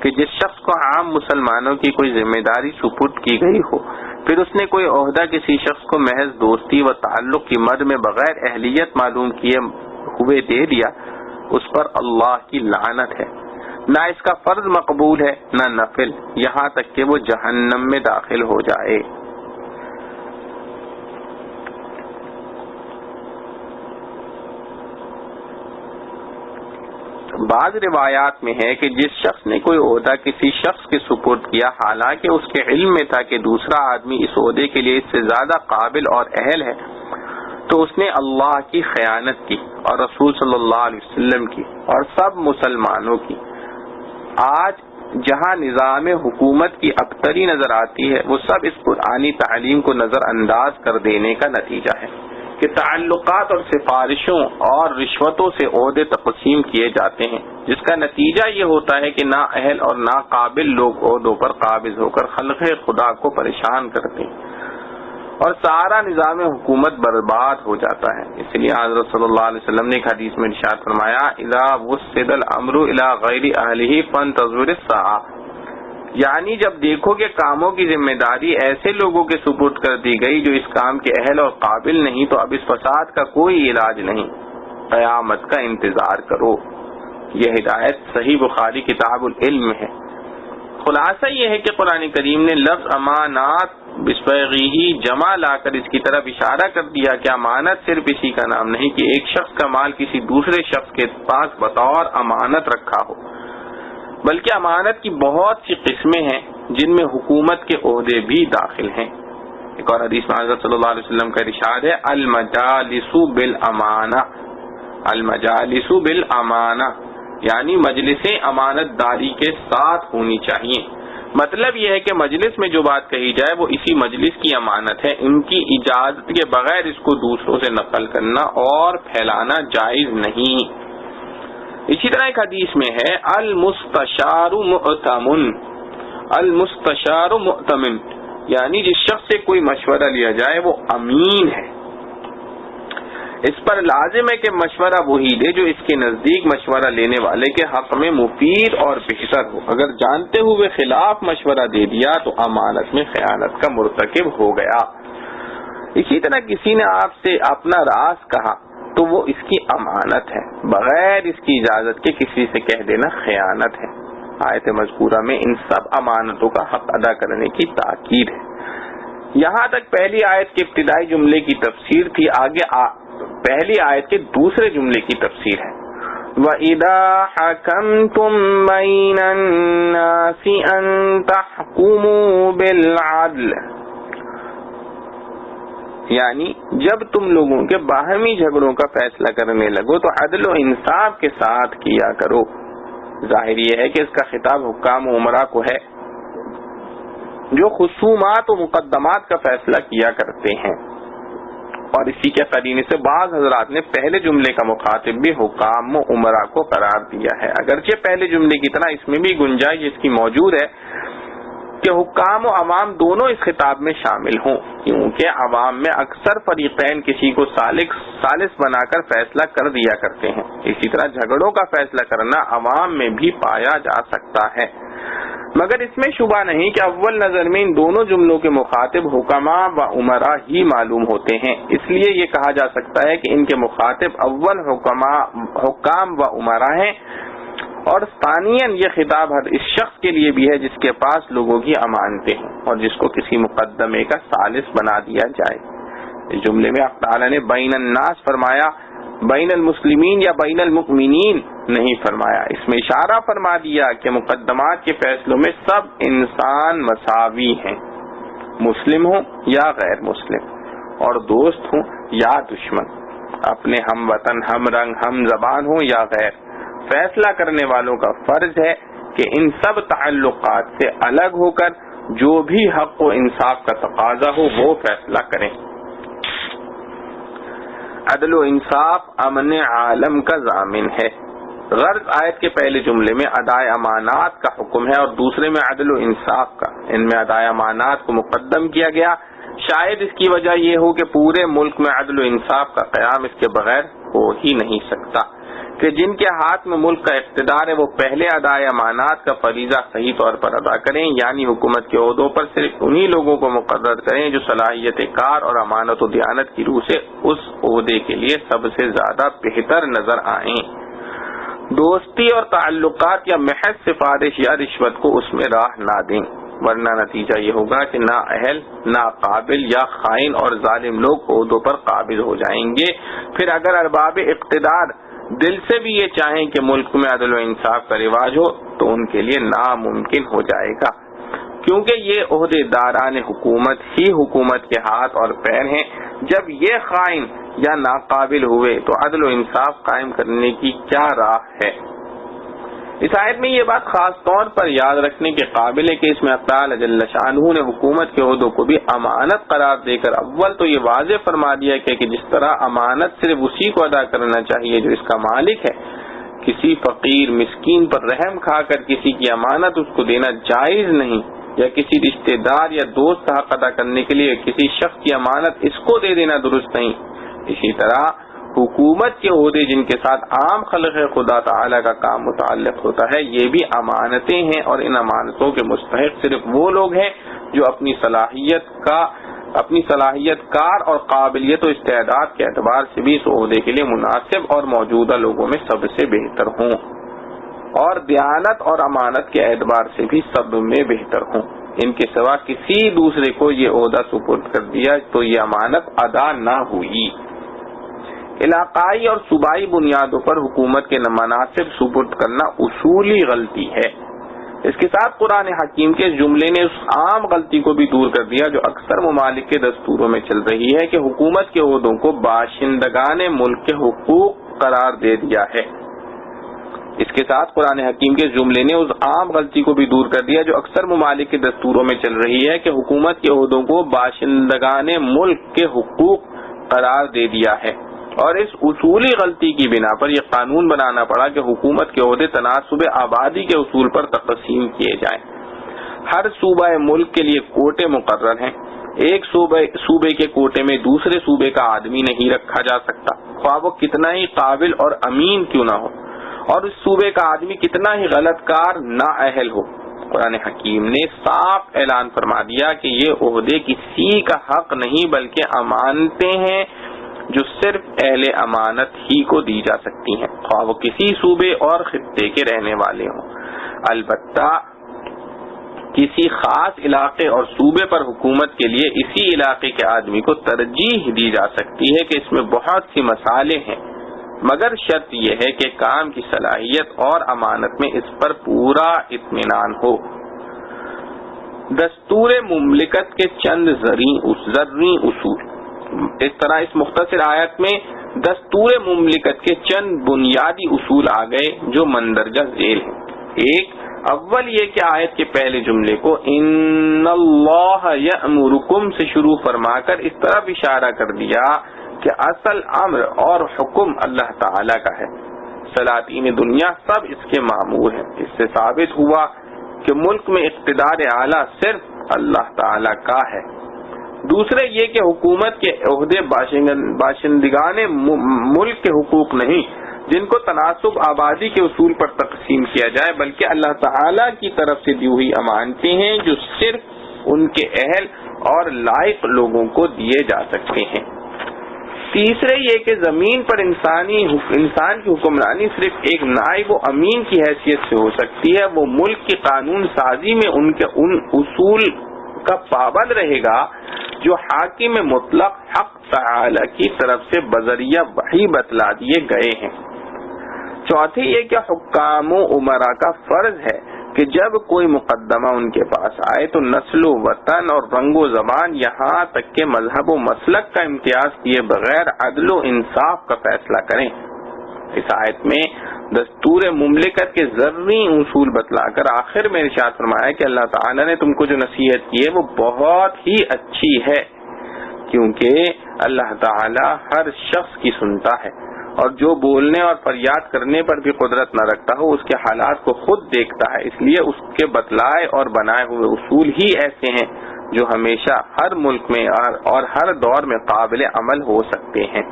Speaker 1: کہ جس شخص کو عام مسلمانوں کی کوئی ذمہ داری سپرد کی گئی ہو، پھر اس نے کوئی عہدہ کسی شخص کو محض دوستی و تعلق کی مد میں بغیر اہلیت معلوم کیے ہوئے دے دیا، اس پر اللہ کی لعنت ہے. نہ اس کا فرض مقبول ہے نہ نفل، یہاں تک کہ وہ جہنم میں داخل ہو جائے. بعض روایات میں ہے کہ جس شخص نے کوئی عہدہ کسی شخص کے سپرد کیا حالانکہ اس کے علم میں تھا کہ دوسرا آدمی اس عہدے کے لیے اس سے زیادہ قابل اور اہل ہے، تو اس نے اللہ کی خیانت کی اور رسول صلی اللہ علیہ وسلم کی اور سب مسلمانوں کی. آج جہاں نظام حکومت کی ابتری نظر آتی ہے وہ سب اس قرآنی تعلیم کو نظر انداز کر دینے کا نتیجہ ہے کہ تعلقات اور سفارشوں اور رشوتوں سے عہدے تقسیم کیے جاتے ہیں، جس کا نتیجہ یہ ہوتا ہے کہ نا اہل اور نا قابل لوگ عہدوں پر قابض ہو کر خلق خدا کو پریشان کرتے ہیں اور سارا نظام حکومت برباد ہو جاتا ہے. اس لیے حضرت صلی اللہ علیہ وسلم نے ایک حدیث میں ارشاد فرمایا اذا وسد الامر الى غیر اہلہ فانتظر الساعہ، یعنی جب دیکھو کہ کاموں کی ذمہ داری ایسے لوگوں کے سپرد کر دی گئی جو اس کام کے اہل اور قابل نہیں، تو اب اس فساد کا کوئی علاج نہیں، قیامت کا انتظار کرو. یہ ہدایت صحیح بخاری کتاب العلم ہے. خلاصہ یہ ہے کہ قرآن کریم نے لفظ امانات بصیغہ جمع لا کر اس کی طرف اشارہ کر دیا کہ امانت صرف اسی کا نام نہیں کہ ایک شخص کا مال کسی دوسرے شخص کے پاس بطور امانت رکھا ہو، بلکہ امانت کی بہت سی قسمیں ہیں جن میں حکومت کے عہدے بھی داخل ہیں. ایک اور حدیث میں حضرت صلی اللہ علیہ وسلم کا ارشاد ہے المجالس بالامانہ، المجالس بالامانہ یعنی مجلسیں امانت داری کے ساتھ ہونی چاہیے. مطلب یہ ہے کہ مجلس میں جو بات کہی جائے وہ اسی مجلس کی امانت ہے، ان کی اجازت کے بغیر اس کو دوسروں سے نقل کرنا اور پھیلانا جائز نہیں. اسی طرح ایک حدیث میں ہے المستشار مؤتمن، المستشار مؤتمن یعنی جس شخص سے کوئی مشورہ لیا جائے وہ امین ہے. اس پر لازم ہے کہ مشورہ وہی دے جو اس کے نزدیک مشورہ لینے والے کے حق میں مفید اور بہتر ہو. اگر جانتے ہوئے خلاف مشورہ دے دیا تو امانت میں خیانت کا مرتکب ہو گیا. اسی طرح کسی نے آپ سے اپنا راز کہا تو وہ اس کی امانت ہے، بغیر اس کی اجازت کے کسی سے کہہ دینا خیانت ہے. آیت مذکورہ میں ان سب امانتوں کا حق ادا کرنے کی تاکید ہے. یہاں تک پہلی آیت کے ابتدائی جملے کی تفسیر تھی، آگے پہلی آیت کے دوسرے جملے کی تفسیر ہے وَإِذَا حَكَمْتُمْ بَيْنَ النَّاسِ أَن تَحْكُمُوا بِالْعَدْلِ، یعنی جب تم لوگوں کے باہمی جھگڑوں کا فیصلہ کرنے لگو تو عدل و انصاف کے ساتھ کیا کرو. ظاہر یہ ہے کہ اس کا خطاب حکام و امراء کو ہے جو خصومات و مقدمات کا فیصلہ کیا کرتے ہیں، اور اسی کے قرینے سے بعض حضرات نے پہلے جملے کا مخاطب بھی حکام و امراء کو قرار دیا ہے. اگرچہ پہلے جملے کی طرح اس میں بھی گنجائش اس کی موجود ہے کہ حکام و عوام دونوں اس خطاب میں شامل ہوں، کیونکہ عوام میں اکثر فریقین کسی کو ثالث بنا کر فیصلہ کر دیا کرتے ہیں۔ اسی طرح جھگڑوں کا فیصلہ کرنا عوام میں بھی پایا جا سکتا ہے، مگر اس میں شبہ نہیں کہ اول نظر میں ان دونوں جملوں کے مخاطب حکماء و امراء ہی معلوم ہوتے ہیں، اس لیے یہ کہا جا سکتا ہے کہ ان کے مخاطب اول حکام و امراء ہیں، اور ثانیاً یہ خطاب ہر اس شخص کے لیے بھی ہے جس کے پاس لوگوں کی امانتیں ہیں اور جس کو کسی مقدمے کا ثالث بنا دیا جائے۔ اس جملے میں اللہ تعالیٰ نے بین الناس فرمایا، بین المسلمین یا بین المؤمنین نہیں فرمایا۔ اس میں اشارہ فرما دیا کہ مقدمات کے فیصلوں میں سب انسان مساوی ہیں، مسلم ہوں یا غیر مسلم، اور دوست ہوں یا دشمن، اپنے ہم وطن، ہم رنگ، ہم زبان ہوں یا غیر۔ فیصلہ کرنے والوں کا فرض ہے کہ ان سب تعلقات سے الگ ہو کر جو بھی حق و انصاف کا تقاضا ہو وہ فیصلہ کریں۔ عدل و انصاف امن عالم کا ضامن ہے۔ غرض آیت کے پہلے جملے میں ادائے امانات کا حکم ہے اور دوسرے میں عدل و انصاف کا۔ ان میں ادائے امانات کو مقدم کیا گیا، شاید اس کی وجہ یہ ہو کہ پورے ملک میں عدل و انصاف کا قیام اس کے بغیر ہو ہی نہیں سکتا، کہ جن کے ہاتھ میں ملک کا اقتدار ہے وہ پہلے ادائے امانات کا فریضہ صحیح طور پر ادا کریں، یعنی حکومت کے عہدوں پر صرف انہی لوگوں کو مقرر کریں جو صلاحیت کار اور امانت و دیانت کی روح سے اس عہدے کے لیے سب سے زیادہ بہتر نظر آئیں۔ دوستی اور تعلقات یا محض سفارش یا رشوت کو اس میں راہ نہ دیں، ورنہ نتیجہ یہ ہوگا کہ نااہل، ناقابل یا خائن اور ظالم لوگ عہدوں پر قابض ہو جائیں گے۔ پھر اگر ارباب اقتدار دل سے بھی یہ چاہیں کہ ملک میں عدل و انصاف کا رواج ہو تو ان کے لیے ناممکن ہو جائے گا، کیونکہ یہ عہدے داران حکومت ہی حکومت کے ہاتھ اور پیر ہیں۔ جب یہ خائن یا ناقابل ہوئے تو عدل و انصاف قائم کرنے کی کیا راہ ہے؟ اس آیت میں یہ بات خاص طور پر یاد رکھنے کے قابل ہے کہ اس میں اللہ تعالی جل شانہ نے حکومت کے عہدوں کو بھی امانت قرار دے کر اول تو یہ واضح فرما دیا کہ جس طرح امانت صرف اسی کو ادا کرنا چاہیے جو اس کا مالک ہے، کسی فقیر مسکین پر رحم کھا کر کسی کی امانت اس کو دینا جائز نہیں، یا کسی رشتہ دار یا دوست کا حق ادا کرنے کے لیے کسی شخص کی امانت اس کو دے دینا درست نہیں۔ اسی طرح حکومت کے عہدے جن کے ساتھ عام خلق خدا تعالی کا کام متعلق ہوتا ہے یہ بھی امانتیں ہیں، اور ان امانتوں کے مستحق صرف وہ لوگ ہیں جو اپنی صلاحیت کار اور قابلیت و استعداد کے اعتبار سے بھی اس عہدے کے لیے مناسب اور موجودہ لوگوں میں سب سے بہتر ہوں، اور دیانت اور امانت کے اعتبار سے بھی سب میں بہتر ہوں۔ ان کے سوا کسی دوسرے کو یہ عہدہ سپرد کر دیا تو یہ امانت ادا نہ ہوئی۔ علاقائی اور صوبائی بنیادوں پر حکومت کے مناصب سپرد کرنا اصولی غلطی ہے۔ اس کے ساتھ قرآن حکیم کے جملے نے اس عام غلطی کو بھی دور کر دیا جو اکثر ممالک کے دستوروں میں چل رہی ہے کہ حکومت کے عہدوں کو باشندگان ملک کے حقوق قرار دے دیا ہے۔ اس کے ساتھ قرآن حکیم کے جملے نے اس عام غلطی کو بھی دور کر دیا جو اکثر ممالک کے دستوروں میں چل رہی ہے کہ حکومت کے عہدوں کو باشندگان ملک کے حقوق قرار دے دیا ہے، اور اس اصولی غلطی کی بنا پر یہ قانون بنانا پڑا کہ حکومت کے عہدے تناسب آبادی کے اصول پر تقسیم کیے جائیں۔ ہر صوبہ ملک کے لیے کوٹے مقرر ہیں، ایک صوبے کے کوٹے میں دوسرے صوبے کا آدمی نہیں رکھا جا سکتا، خواہ وہ کتنا ہی قابل اور امین کیوں نہ ہو، اور اس صوبے کا آدمی کتنا ہی غلط کار نااہل ہو۔ قرآن حکیم نے صاف اعلان فرما دیا کہ یہ عہدے کسی کا حق نہیں بلکہ امانتیں ہیں جو صرف اہل امانت ہی کو دی جا سکتی ہیں، خواہ وہ کسی صوبے اور خطے کے رہنے والے ہوں۔ البتہ کسی خاص علاقے اور صوبے پر حکومت کے لیے اسی علاقے کے آدمی کو ترجیح دی جا سکتی ہے کہ اس میں بہت سی مسائل ہیں، مگر شرط یہ ہے کہ کام کی صلاحیت اور امانت میں اس پر پورا اطمینان ہو۔ دستور مملکت کے چند زرعی اصول۔ اس طرح اس مختصر آیت میں دستور مملکت کے چند بنیادی اصول آ گئے جو مندرجہ ذیل ہیں۔ ایک، اول یہ کہ آیت کے پہلے جملے کو ان اللہ یأمرکم سے شروع فرما کر اس طرف اشارہ کر دیا کہ اصل امر اور حکم اللہ تعالی کا ہے، سلاطین دنیا سب اس کے مامور ہیں۔ اس سے ثابت ہوا کہ ملک میں اقتدار اعلیٰ صرف اللہ تعالی کا ہے، دوسرے یہ کہ حکومت کے عہدے باشندگان ملک کے حقوق نہیں جن کو تناسب آبادی کے اصول پر تقسیم کیا جائے، بلکہ اللہ تعالی کی طرف سے دی ہوئی امانتیں ہیں جو صرف ان کے اہل اور لائق لوگوں کو دیے جا سکتے ہیں۔ تیسرے یہ کہ زمین پر انسان کی حکمرانی صرف ایک نائب و امین کی حیثیت سے ہو سکتی ہے، وہ ملک کی قانون سازی میں ان اصول کا پابند رہے گا جو حاکم مطلق حق تعالی کی طرف سے بذریعہ وحی بتلا دیے گئے ہیں۔ چوتھی یہ کہ حکام و امراء کا فرض ہے کہ جب کوئی مقدمہ ان کے پاس آئے تو نسل و وطن اور رنگ و زبان یہاں تک کہ مذہب و مسلک کا امتیاز کیے بغیر عدل و انصاف کا فیصلہ کریں۔ اس آیت میں دستور مملکت کے ذرّی اصول بتلا کر آخر میں ارشاد فرمایا کہ اللہ تعالیٰ نے تم کو جو نصیحت کی ہے وہ بہت ہی اچھی ہے، کیونکہ اللہ تعالیٰ ہر شخص کی سنتا ہے اور جو بولنے اور فریاد کرنے پر بھی قدرت نہ رکھتا ہو اس کے حالات کو خود دیکھتا ہے، اس لیے اس کے بتلائے اور بنائے ہوئے اصول ہی ایسے ہیں جو ہمیشہ ہر ملک میں اور ہر دور میں قابل عمل ہو سکتے ہیں۔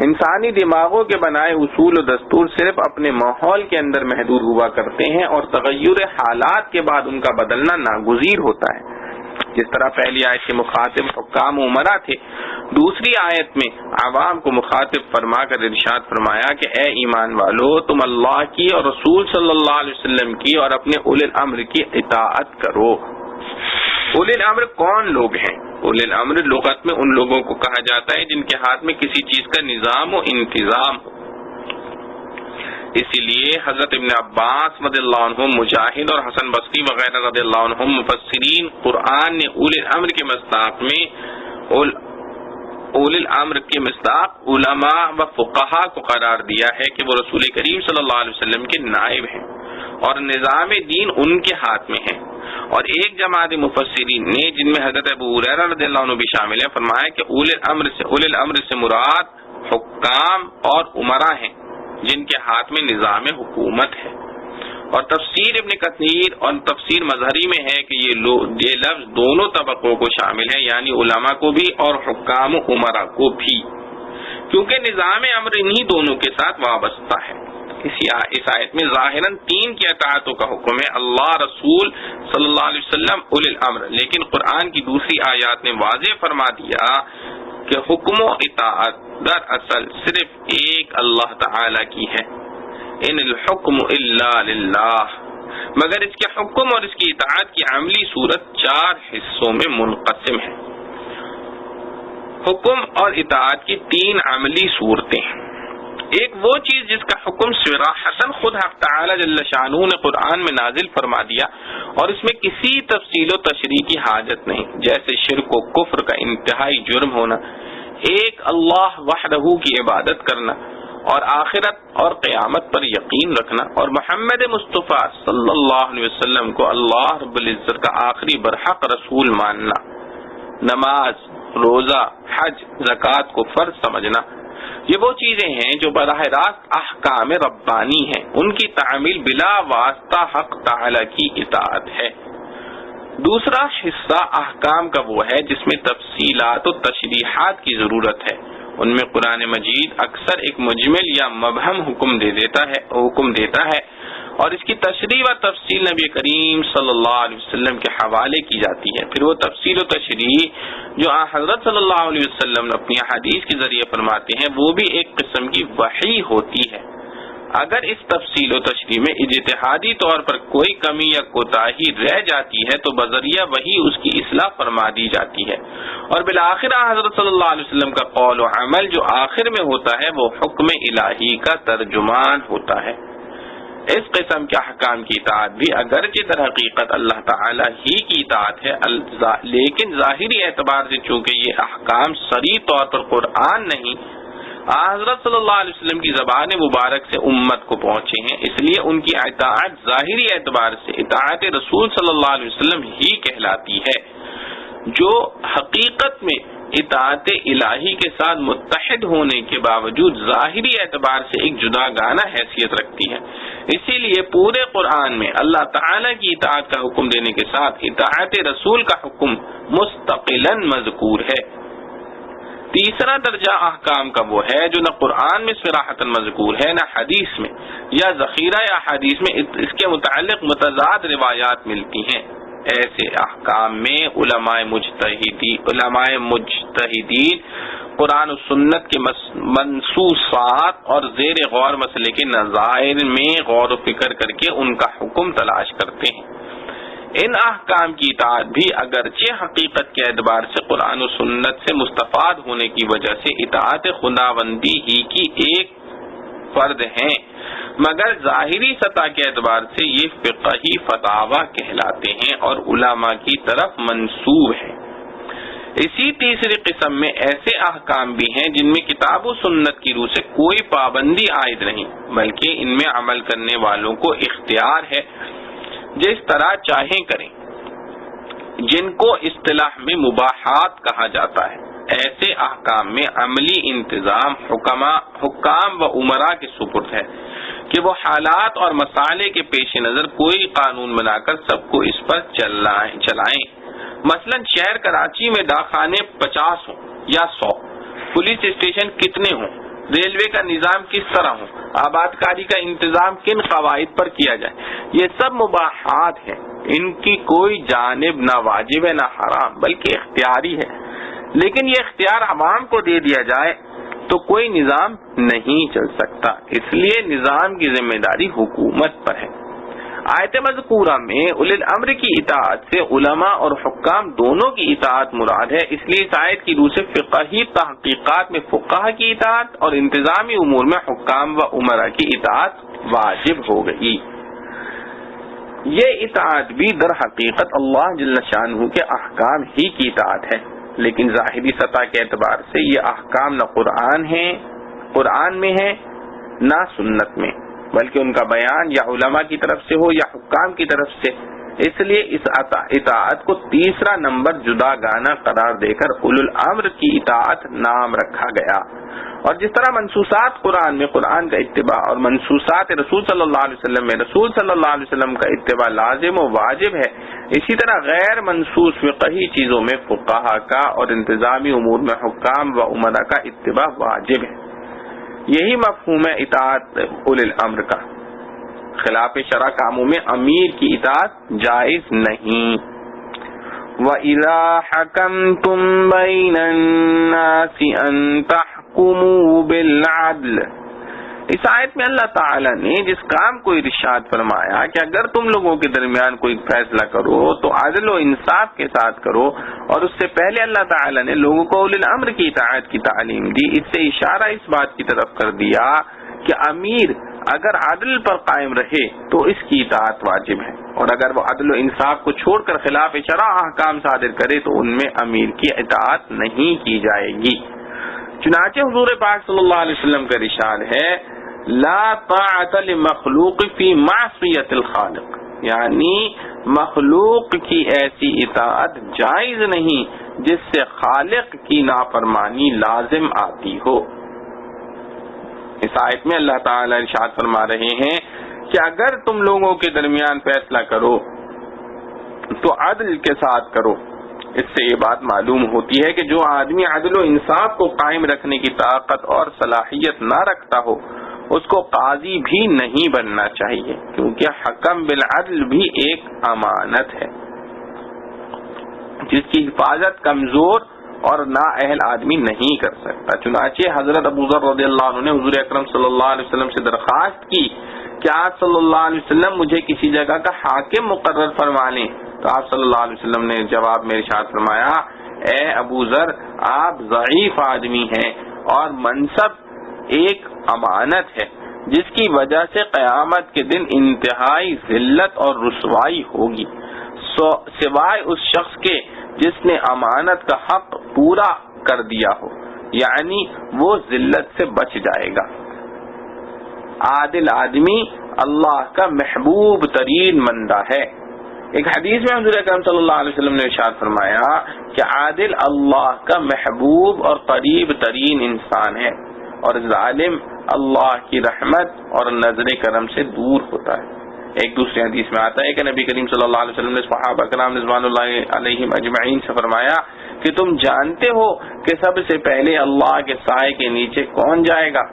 Speaker 1: انسانی دماغوں کے بنائے اصول و دستور صرف اپنے ماحول کے اندر محدود ہوا کرتے ہیں اور تغیر حالات کے بعد ان کا بدلنا ناگزیر ہوتا ہے۔ جس طرح پہلی آیت کے مخاطب حکام و امراء تھے، دوسری آیت میں عوام کو مخاطب فرما کر ارشاد فرمایا کہ اے ایمان والو تم اللہ کی اور رسول صلی اللہ علیہ وسلم کی اور اپنے اولی الامر کی اطاعت کرو۔ اولی الامر کون لوگ ہیں؟ اولی الامر لغت میں ان لوگوں کو کہا جاتا ہے جن کے ہاتھ میں کسی چیز کا نظام و انتظام ہو۔ اسی لیے حضرت ابن عباس رضی اللہ عنہ، مجاہد اور حسن بصری وغیرہ رضی اللہ عنہ مفسرین قرآن نے اولی الامر کے مصداق میں اولی الامر کے مصداق علماء و فقہا کو قرار دیا ہے کہ وہ رسول کریم صلی اللہ علیہ وسلم کے نائب ہیں اور نظام دین ان کے ہاتھ میں ہے۔ اور ایک جماعت مفسرین نے جن میں حضرت ابو ہریرہ رضی اللہ عنہ بھی شامل ہے فرمایا کہ اولی الامر سے مراد حکام اور امراء ہیں جن کے ہاتھ میں نظام حکومت ہے۔ اور تفسیر ابن کثیر اور تفسیر مظہری میں ہے کہ یہ لفظ دونوں طبقوں کو شامل ہے، یعنی علماء کو بھی اور حکام و امراء کو بھی، کیونکہ نظام امر انہی دونوں کے ساتھ وابستہ ہے۔ اس آیت میں ظاہراً 3 کی اطاعتوں کا حکم ہے، اللہ، رسول صلی اللہ علیہ وسلم، اولی الامر، لیکن قرآن کی دوسری آیات نے واضح فرما دیا کہ حکم و اطاعت دراصل صرف ایک اللہ تعالی کی ہے۔ ان الحکم الا للہ، مگر اس کے حکم اور اس کی اطاعت کی عملی صورت 4 حصوں میں منقسم ہے۔ حکم اور اطاعت کی 3 عملی صورتیں ہیں۔ ایک وہ چیز جس کا حکم صراحتاً خود حق تعالی جل شانہ نے قرآن میں نازل فرما دیا اور اس میں کسی تفصیل و تشریح کی حاجت نہیں، جیسے شرک و کفر کا انتہائی جرم ہونا، ایک اللہ وحدہ کی عبادت کرنا اور آخرت اور قیامت پر یقین رکھنا، اور محمد مصطفیٰ صلی اللہ علیہ وسلم کو اللہ رب العزت کا آخری برحق رسول ماننا، نماز، روزہ، حج، زکوٰۃ کو فرض سمجھنا، یہ وہ چیزیں ہیں جو براہ راست احکام ربانی ہیں، ان کی تعمیل بلا واسطہ حق تعالی کی اطاعت ہے۔ دوسرا حصہ احکام کا وہ ہے جس میں تفصیلات و تشریحات کی ضرورت ہے، ان میں قرآن مجید اکثر ایک مجمل یا مبہم حکم دیتا ہے اور اس کی تشریح و تفصیل نبی کریم صلی اللہ علیہ وسلم کے حوالے کی جاتی ہے۔ پھر وہ تفصیل و تشریح جو حضرت صلی اللہ علیہ وسلم اپنی حدیث کے ذریعے فرماتے ہیں وہ بھی ایک قسم کی وحی ہوتی ہے۔ اگر اس تفصیل و تشریح میں اجتہادی طور پر کوئی کمی یا کوتاہی رہ جاتی ہے تو بذریعہ وحی اس کی اصلاح فرما دی جاتی ہے، اور بالآخر حضرت صلی اللہ علیہ وسلم کا قول و عمل جو آخر میں ہوتا ہے وہ حکم الہی کا ترجمان ہوتا ہے۔ اس قسم کے احکام کی اطاعت بھی اگرچہ در حقیقت اللہ تعالی ہی کی اطاعت ہے، لیکن ظاہری اعتبار سے چونکہ یہ احکام صریح طور پر قرآن نہیں، حضرت صلی اللہ علیہ وسلم کی زبان مبارک سے امت کو پہنچے ہیں، اس لیے ان کی اطاعت ظاہری اعتبار سے اطاعت رسول صلی اللہ علیہ وسلم ہی کہلاتی ہے، جو حقیقت میں اطاعت الہی کے ساتھ متحد ہونے کے باوجود ظاہری اعتبار سے ایک جداگانہ حیثیت رکھتی ہے. اسی لیے پورے قرآن میں اللہ تعالیٰ کی اطاعت کا حکم دینے کے ساتھ اطاعت رسول کا حکم مستقلاً مذکور ہے. تیسرا درجہ احکام کا وہ ہے جو نہ قرآن میں صراحتاً مذکور ہے نہ حدیث میں یا ذخیرہ یا حدیث میں اس کے متعلق متضاد روایات ملتی ہیں. ایسے احکام میں علماء مجتہدین قرآن و سنت کے منصوصات اور زیر غور مسئلے کے نظائر میں غور و فکر کر کے ان کا حکم تلاش کرتے ہیں. ان احکام کی اطاعت بھی اگرچہ حقیقت کے اعتبار سے قرآن و سنت سے مستفاد ہونے کی وجہ سے اطاعت خداوندی ہی کی ایک فرد ہیں، مگر ظاہری سطح کے اعتبار سے یہ فقہی فتاوی کہلاتے ہیں اور علماء کی طرف منسوب ہیں. اسی تیسری قسم میں ایسے احکام بھی ہیں جن میں کتاب و سنت کی روح سے کوئی پابندی عائد نہیں، بلکہ ان میں عمل کرنے والوں کو اختیار ہے جس طرح چاہیں کریں، جن کو اصطلاح میں مباحات کہا جاتا ہے. ایسے احکام میں عملی انتظام حکام و عمراء کے سپرد ہے کہ وہ حالات اور مسائل کے پیش نظر کوئی قانون بنا کر سب کو اس پر چلائیں. مثلا شہر کراچی میں داخانے 50 ہوں یا 100، پولیس اسٹیشن کتنے ہوں، ریلوے کا نظام کس طرح ہو، آباد کاری کا انتظام کن قواعد پر کیا جائے، یہ سب مباحات ہیں. ان کی کوئی جانب نہ واجب ہے نہ حرام بلکہ اختیاری ہے. لیکن یہ اختیار عوام کو دے دیا جائے تو کوئی نظام نہیں چل سکتا، اس لیے نظام کی ذمہ داری حکومت پر ہے. آیت مذکورہ میں اولی الامر کی اطاعت سے علماء اور حکام دونوں کی اطاعت مراد ہے، اس لیے اس آیت کی روح سے فقہی تحقیقات میں فقہا کی اطاعت اور انتظامی امور میں حکام و عمراء کی اطاعت واجب ہو گئی. یہ اطاعت بھی در حقیقت اللہ جل شانہ کے احکام ہی کی اطاعت ہے، لیکن ظاہری سطح کے اعتبار سے یہ احکام نہ قرآن میں ہے نہ سنت میں، بلکہ ان کا بیان یا علماء کی طرف سے ہو یا حکام کی طرف سے. اس لیے اس اطاعت کو تیسرا نمبر جدا گانا قرار دے کر اولو الامر کی اطاعت نام رکھا گیا. اور جس طرح منصوصات قرآن میں قرآن کا اتباع اور منصوصات رسول صلی اللہ علیہ وسلم میں رسول صلی اللہ علیہ وسلم کا اتباع لازم و واجب ہے، اسی طرح غیر منصوص فقہی چیزوں میں فقہا کا اور انتظامی امور میں حکام و عمراء کا اتباع واجب ہے. یہی مفہوم ہے اطاعت اولی الامر کا. خلاف شرع کاموں میں امیر کی اطاعت جائز نہیں. وَإِذَا حَكَمْتُمْ بَيْنَ النَّاسِ أَن تَحْكُمُوا بِالْعَدْلِ. اس آیت میں اللہ تعالیٰ نے جس کام کو ارشاد فرمایا کہ اگر تم لوگوں کے درمیان کوئی فیصلہ کرو تو عدل و انصاف کے ساتھ کرو، اور اس سے پہلے اللہ تعالیٰ نے لوگوں کو اولی الامر کی اطاعت کی تعلیم دی، اس سے اشارہ اس بات کی طرف کر دیا کہ امیر اگر عدل پر قائم رہے تو اس کی اطاعت واجب ہے، اور اگر وہ عدل و انصاف کو چھوڑ کر خلاف شرع احکام صادر کرے تو ان میں امیر کی اطاعت نہیں کی جائے گی. چنانچہ حضور پاک صلی اللہ علیہ وسلم کا ارشاد ہے لا طاعت لمخلوق فی معصیت الخالق، یعنی مخلوق کی ایسی اطاعت جائز نہیں جس سے خالق کی نافرمانی لازم آتی ہو. اس آیت میں اللہ تعالی ارشاد فرما رہے ہیں کہ اگر تم لوگوں کے درمیان فیصلہ کرو تو عدل کے ساتھ کرو. اس سے یہ بات معلوم ہوتی ہے کہ جو آدمی عدل و انصاف کو قائم رکھنے کی طاقت اور صلاحیت نہ رکھتا ہو اس کو قاضی بھی نہیں بننا چاہیے، کیونکہ حکم بالعدل بھی ایک امانت ہے جس کی حفاظت کمزور اور نااہل آدمی نہیں کر سکتا. چنانچہ حضرت ابو ذر رضی اللہ عنہ نے حضور اکرم صلی اللہ علیہ وسلم سے درخواست کی کہ آپ صلی اللہ علیہ وسلم مجھے کسی جگہ کا حاکم مقرر فرما لیں، تو آپ صلی اللہ علیہ وسلم نے جواب میں ارشاد فرمایا اے ابو ذر آپ ضعیف آدمی ہیں اور منصب ایک امانت ہے جس کی وجہ سے قیامت کے دن انتہائی ذلت اور رسوائی ہوگی، سوائے اس شخص کے جس نے امانت کا حق پورا کر دیا ہو، یعنی وہ ذلت سے بچ جائے گا. عادل آدمی اللہ کا محبوب ترین بندہ ہے. ایک حدیث میں حضور اکرم صلی اللہ علیہ وسلم نے ارشاد فرمایا کہ عادل اللہ کا محبوب اور قریب ترین انسان ہے، اور ظالم اللہ کی رحمت اور نظر کرم سے دور ہوتا ہے۔ ایک دوسری حدیث میں آتا ہے کہ نبی کریم صلی اللہ علیہ وسلم نے صحابہ کرام رضوان اللہ علیہم اجمعین سے فرمایا کہ تم جانتے ہو کہ سب سے پہلے اللہ کے سائے کے نیچے کون جائے گا؟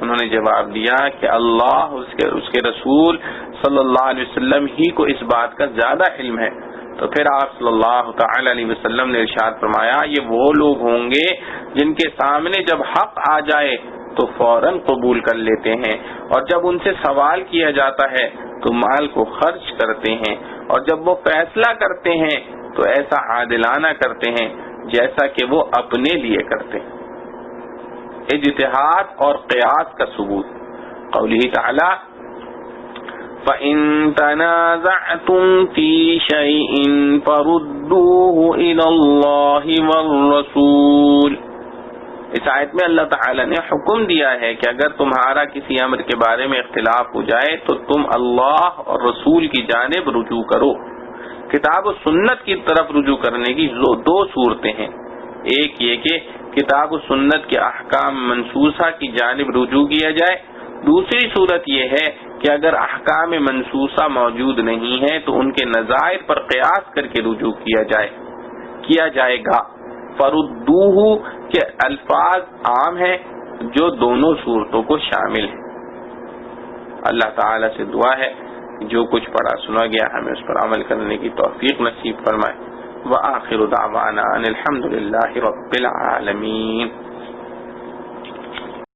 Speaker 1: انہوں نے جواب دیا کہ اللہ اس کے رسول صلی اللہ علیہ وسلم ہی کو اس بات کا زیادہ علم ہے۔ تو پھر آپ صلی اللہ تعالی علیہ وسلم نے ارشاد فرمایا یہ وہ لوگ ہوں گے جن کے سامنے جب حق آ جائے تو فوراً قبول کر لیتے ہیں، اور جب ان سے سوال کیا جاتا ہے تو مال کو خرچ کرتے ہیں، اور جب وہ فیصلہ کرتے ہیں تو ایسا عادلانہ کرتے ہیں جیسا کہ وہ اپنے لیے کرتے ہیں۔ اجتہاد اور قیاس کا ثبوت، قوله تعالی فَإِن تَنَازَعْتُمْ فِي شَيْءٍ فَرُدُّوهُ إِلَى اللَّهِ وَالرَّسُولِ۔ اس آیت میں اللہ تعالی نے حکم دیا ہے کہ اگر تمہارا کسی امر کے بارے میں اختلاف ہو جائے تو تم اللہ اور رسول کی جانب رجوع کرو۔ کتاب و سنت کی طرف رجوع کرنے کی دو صورتیں ہیں، ایک یہ کہ کتاب و سنت کے احکام منسوسہ کی جانب رجوع کیا جائے، دوسری صورت یہ ہے کہ اگر احکام منسوسہ موجود نہیں ہے تو ان کے نظائر پر قیاس کر کے رجوع کیا جائے گا۔ فردوہ کے الفاظ عام ہیں جو دونوں صورتوں کو شامل ہیں۔ اللہ تعالی سے دعا ہے جو کچھ پڑھا سنا گیا ہمیں اس پر عمل کرنے کی توفیق نصیب فرمائے۔ وآخر دعوانا ان الحمد للہ رب العالمین۔